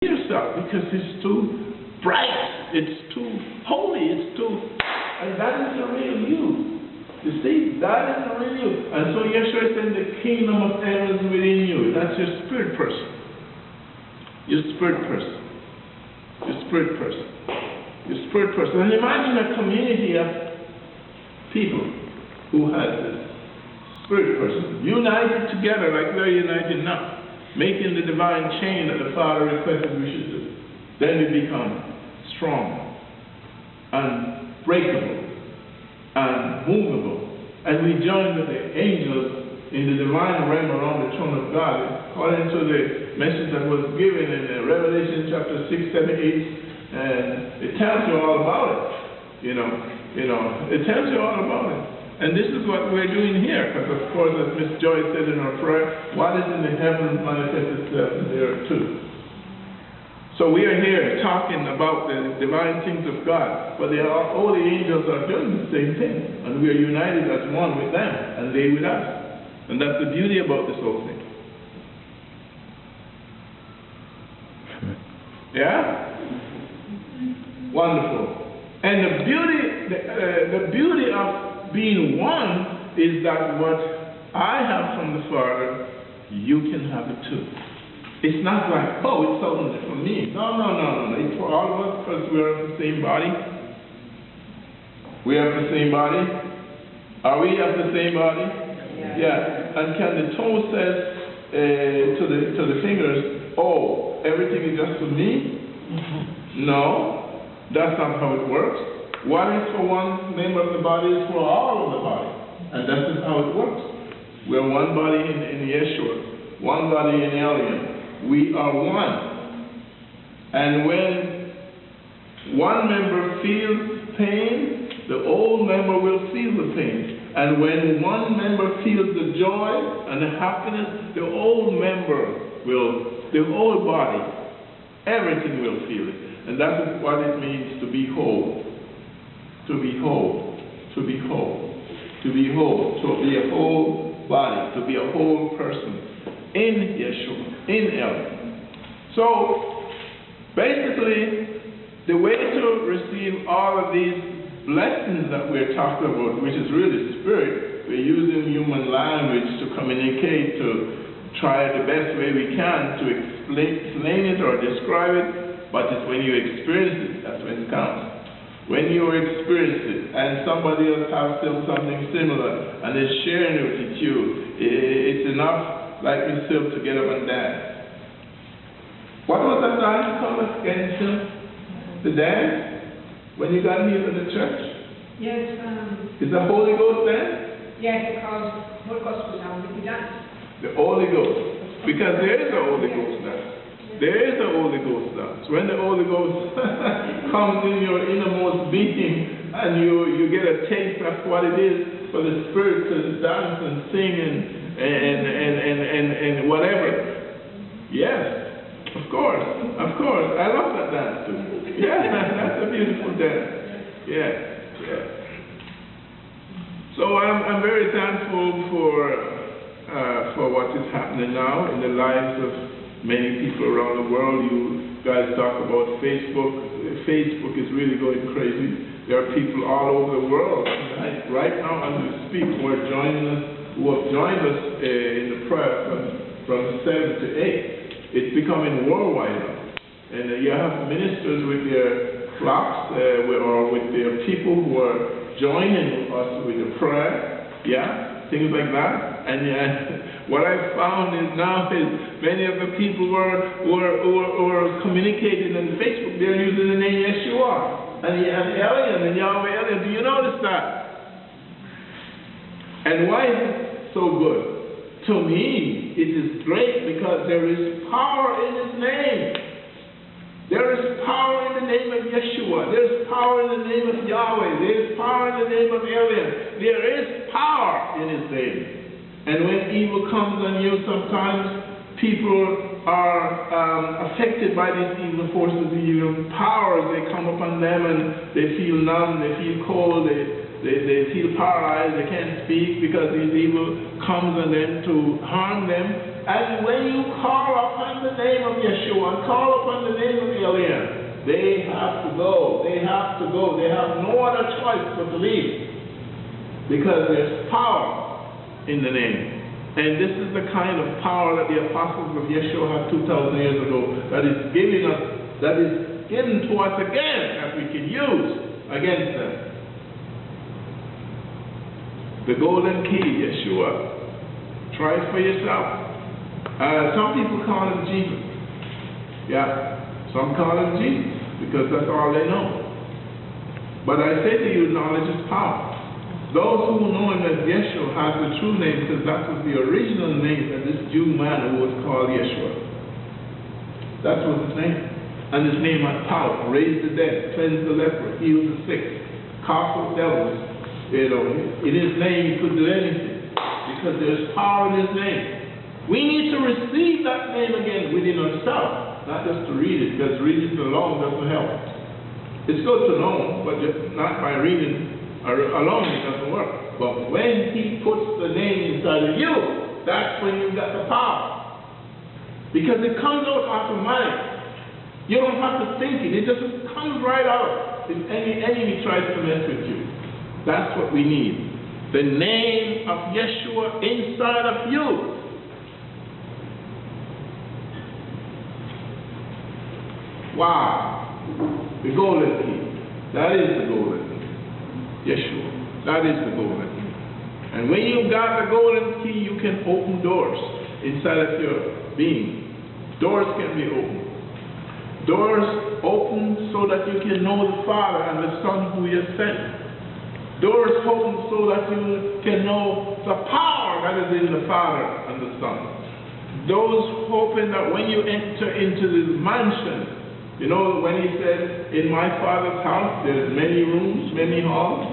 yourself because it's too bright, it's too holy, and that is the real you. You see, that is the real you. And so Yeshua is saying the kingdom of heaven is within you. That's your spirit person. Your spirit person. Your spirit person. Your spirit person. And imagine a community of people who has this spirit person, united together like we're united now, making the divine chain that the Father requested we should do. Then we become strong, unbreakable, unmovable. And we join with the angels in the divine realm around the throne of God, according to the message that was given in Revelation chapter 6, 7, 8, and it tells you all about it. It tells you all about it. And this is what we're doing here, because of course, as Miss Joy said in her prayer, what is in the heavens manifests itself in the earth too. So we are here talking about the divine things of God, but all the angels are doing the same thing, and we are united as one with them, and they with us. And that's the beauty about this whole thing. Yeah? Wonderful. And the beauty of being one is that what I have from the Father, you can have it too. It's not like, oh, it's only for me. No. It's for all of us because we are of the same body. We have the same body. Are we of the same body? Yeah. And can the toe says to the fingers, oh, everything is just for me? No, that's not how it works. What is for one member of the body is for all of the body. And that is how it works. We are one body in Yeshua, one body in Elyons. We are one. And when one member feels pain, the whole member will feel the pain. And when one member feels the joy and the happiness, the whole body, everything will feel it. And that is what it means to be whole. To be whole. To be whole. To be whole. To be a whole body. To be a whole person. In Yeshua, in Elyons. So, basically, the way to receive all of these blessings that we're talking about, which is really spirit, we're using human language to communicate, to try the best way we can to explain it or describe it, but it's when you experience it, that's when it counts. When you experience it, and somebody else has something similar, and is sharing it with you, it's enough, like yourself, to get up and dance. What was that dance called again, Sil? The dance? When you got here to the church? Yes. Is the Holy Ghost dance? Yes, because Holy Ghost was on with the dance. The Holy Ghost. Because there is a Holy Ghost dance. There is a Holy Ghost dance. When the Holy Ghost comes in your innermost being, and you get a taste of what it is for the Spirit to dance and sing and whatever. Yes, of course. I love that dance too. Yeah, that's a beautiful dance. Yeah. So I'm very thankful for what is happening now in the lives of many people around the world. You guys talk about Facebook. Facebook is really going crazy. There are people all over the world right now as we speak who have joined us in the prayer from 7 to 8. It's becoming worldwide now. And you have ministers with their flocks or with their people who are joining us with the prayer, things like that. And what I found is now is many of the people who are communicating on Facebook, they're using the name Yeshua and Elyons and Yahweh Elyons. Do you notice that? And why is it so good? To me, it is great because there is power in His name. There is power in the name of Yeshua. There is power in the name of Yahweh. There is power in the name of Elyons. There is power in His name. And when evil comes on you, sometimes people are affected by these evil forces, the evil powers. They come upon them and they feel numb, they feel cold, they feel paralyzed, they can't speak because these evil comes on them to harm them. And when you call upon the name of Yeshua, and call upon the name of Elyons, they have to go. They have to go. They have no other choice but to leave. Because there's power in the name. And this is the kind of power that the apostles of Yeshua had 2,000 years ago that is given to us again that we can use against them. The golden key, Yeshua. Try it for yourself. Some people call him Jesus. Yeah, some call him Jesus because that's all they know. But I say to you, knowledge is power. Those who know him as Yeshua has the true name because that was the original name of this Jew man who was called Yeshua. That was his name. And his name had power. Raise the dead, cleanse the leper, heal the sick, cast out devils. You know, in his name he could do anything because there's power in his name. We need to receive that name again within ourselves, not just to read it, because reading it alone doesn't help. It's good to know, but just not by reading alone it doesn't work. But when he puts the name inside of you, that's when you got the power. Because it comes out automatic. You don't have to think it. It just comes right out if any enemy tries to mess with you. That's what we need. The name of Yeshua inside of you. Wow. The golden key. That is the golden key. Yeshua. That is the golden key. And when you've got the golden key, you can open doors inside of your being. Doors can be opened. Doors open so that you can know the Father and the Son who you sent. Doors open so that you can know the power that is in the Father and the Son. Doors open that when you enter into this mansion, you know, when he said, in my Father's house, there's many rooms, many halls.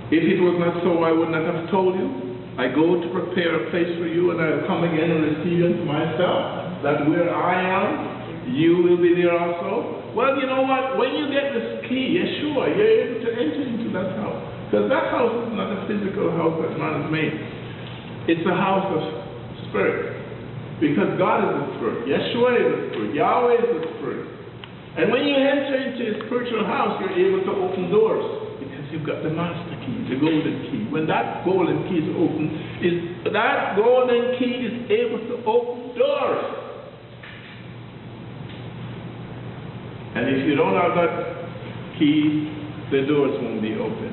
If it was not so, I would not have told you. I go to prepare a place for you, and I'll come again and receive you to myself, that where I am, you will be there also. Well, you know what? When you get this key, Yeshua, you're able to enter into that house. Because that house is not a physical house that man has made. It's a house of spirit. Because God is the Spirit. Yeshua is the Spirit. Yahweh is the Spirit. And when you enter into a spiritual house, you're able to open doors. Because you've got the master key, the golden key. When that golden key is open, that golden key is able to open doors. And if you don't have that key, the doors won't be open.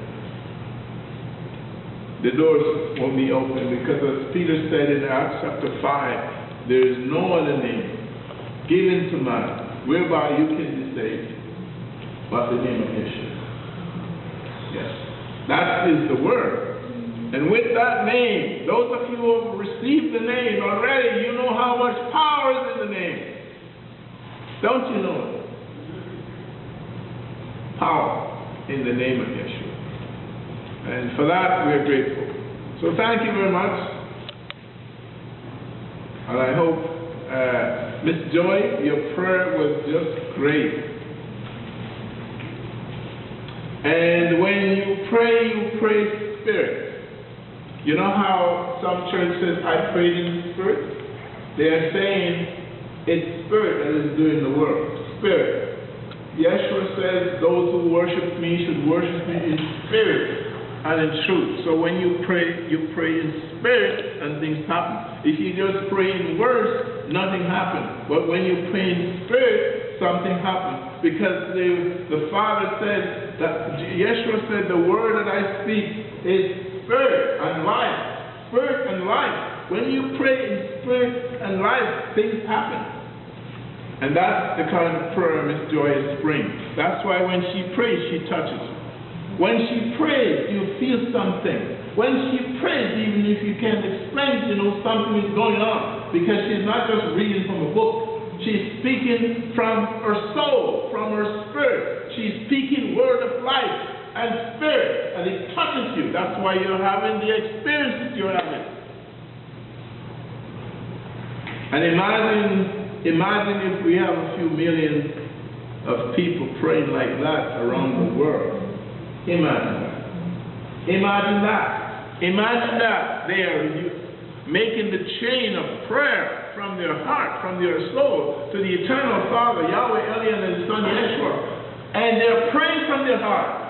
The doors won't be open because as Peter said in Acts chapter 5, there is no other name given to man whereby you can be saved but the name of Yeshua. Yes. That is the word. And with that name, those of you who have received the name already, you know how much power is in the name. Don't you know it? Power in the name of Yeshua. And for that, we are grateful. So thank you very much. And I hope, Miss Joy, your prayer was just great. And when you pray spirit. You know how some church says, I prayed in the spirit? They are saying, it's spirit that is doing the work. Spirit. Yeshua says, those who worship me should worship me in spirit and in truth. So when you pray in spirit and things happen. If you just pray in words, nothing happens. But when you pray in spirit, something happens. Because the Father said, that Yeshua said, the word that I speak is spirit and life. Spirit and life. When you pray in spirit and life, things happen. And that's the kind of prayer Miss Joy is praying. That's why when she prays, she touches you. When she prays, you feel something. When she prays, even if you can't explain, you know something is going on. Because she's not just reading from a book. She's speaking from her soul, from her spirit. She's speaking word of life and spirit. And it touches you. That's why you're having the experiences you're having. And imagine if we have a few million of people praying like that around the world. Imagine that. Imagine that. Imagine that. There, making the chain of prayer from their heart, from their soul, to the eternal Father, Yahweh, Elyons, and His Son, Yeshua. And they're praying from their heart.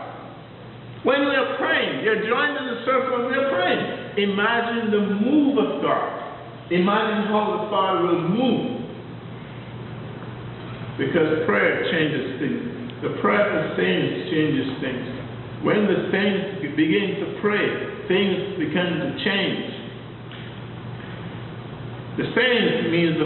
When we're praying, they're joined in the circle and we're praying. Imagine the move of God. Imagine how the Father will move. Because prayer changes things. The prayer of saints changes things. When the saints begin to pray, things begin to change. The saints means the